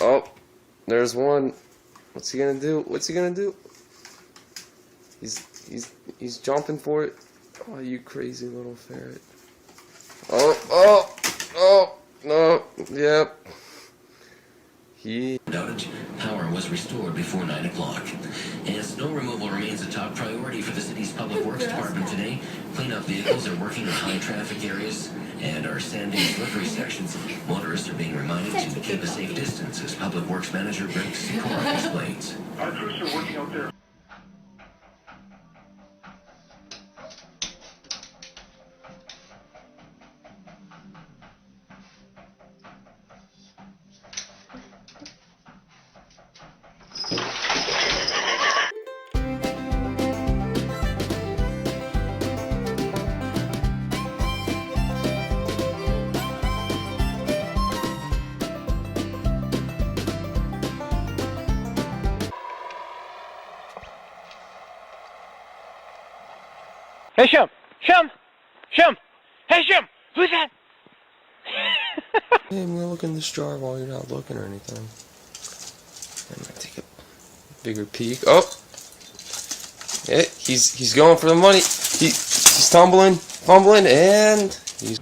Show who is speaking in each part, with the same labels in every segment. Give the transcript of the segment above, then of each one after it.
Speaker 1: Oh, there's one. What's he gonna do? What's he gonna do? He's jumping for it. Oh, you crazy little ferret. Oh, no, yep.
Speaker 2: Outage. Power was restored before 9 o'clock. And snow removal remains a top priority for the city's public works department today. Cleanup vehicles are working in high traffic areas and are sanding slippery sections. Motorists are being reminded to keep a safe distance, as Public Works Manager Brent Sikora explains.
Speaker 3: Our crews are working out there.
Speaker 4: Hey, Shum! Shum! Shum! Hey, Shum! Who's that?
Speaker 1: Hey, I'm gonna look in this jar while you're not looking or anything. I'm gonna take a bigger peek. Oh! Yeah, he's going for the money. He's tumbling, fumbling, and he's...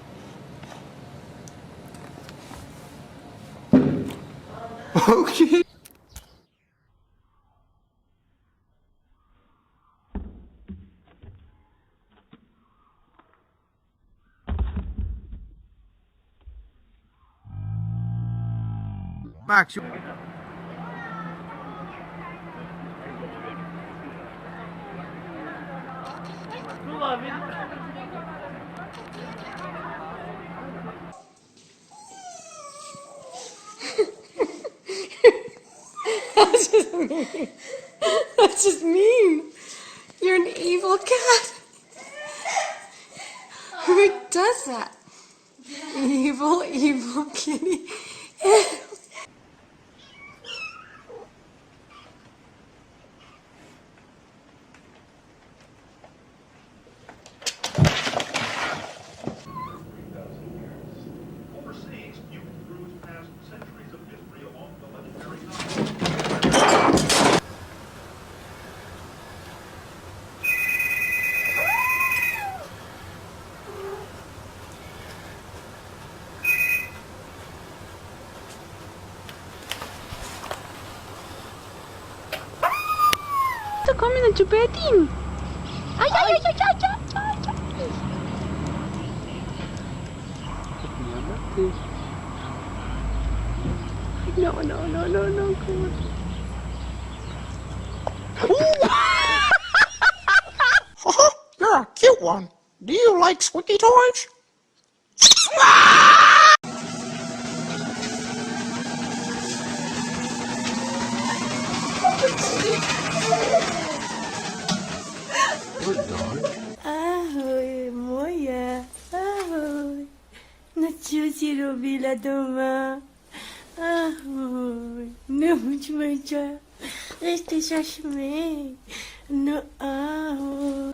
Speaker 1: Okay.
Speaker 5: Max,
Speaker 6: That's just mean. That's just mean. You're an evil cat. Who does that? Evil, evil kitty. To come in chupetín. Ay, ay, ay, ay, ay, ay, ay. No, no, no, no, no, come on.
Speaker 5: you're a cute one. Do you like squeaky toys?
Speaker 6: Ahoj, moje. Ahoj. No čo si robila doma? Ahoj. No muchacha. Este se śmieje. No ahoj.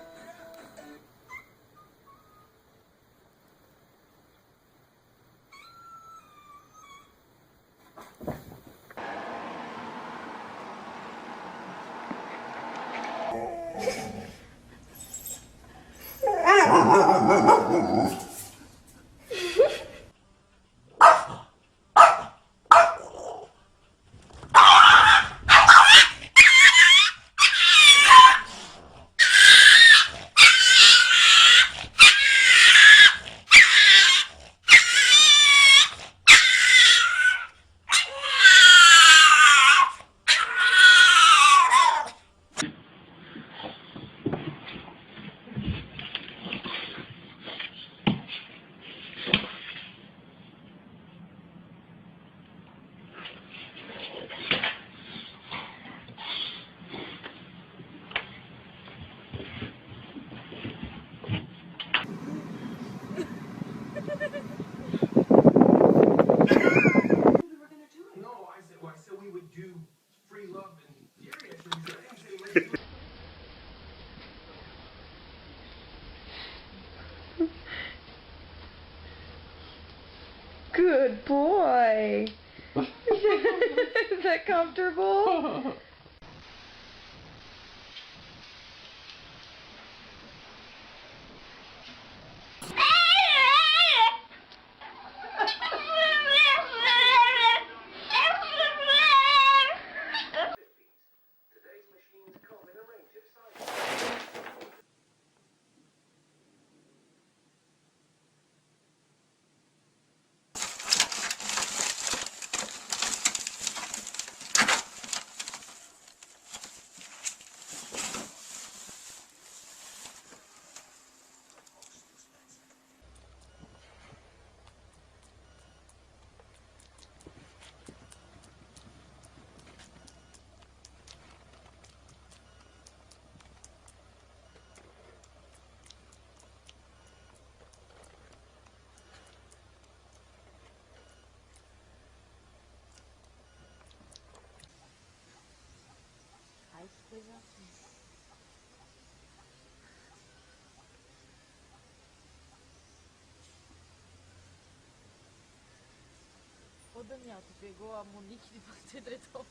Speaker 6: it comfortable?
Speaker 3: Ô Daniel, tu pegou a Monique de você deitou.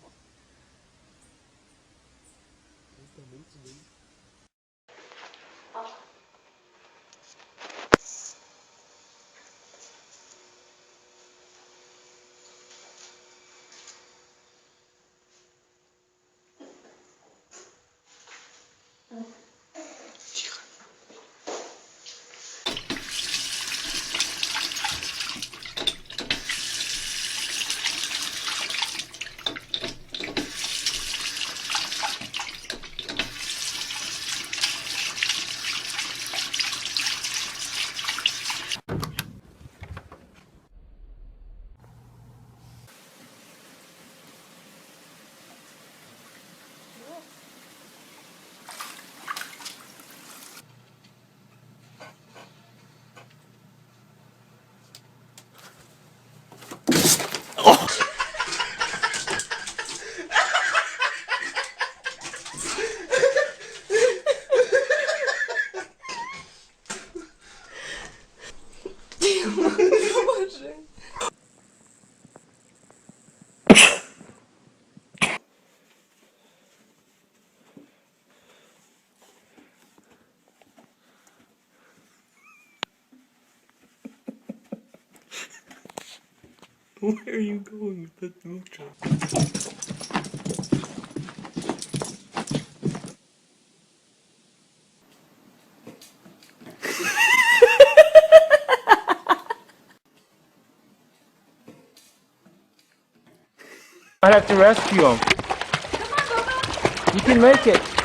Speaker 1: Where are you going with that milk jug?
Speaker 4: I have to rescue him. You can make it.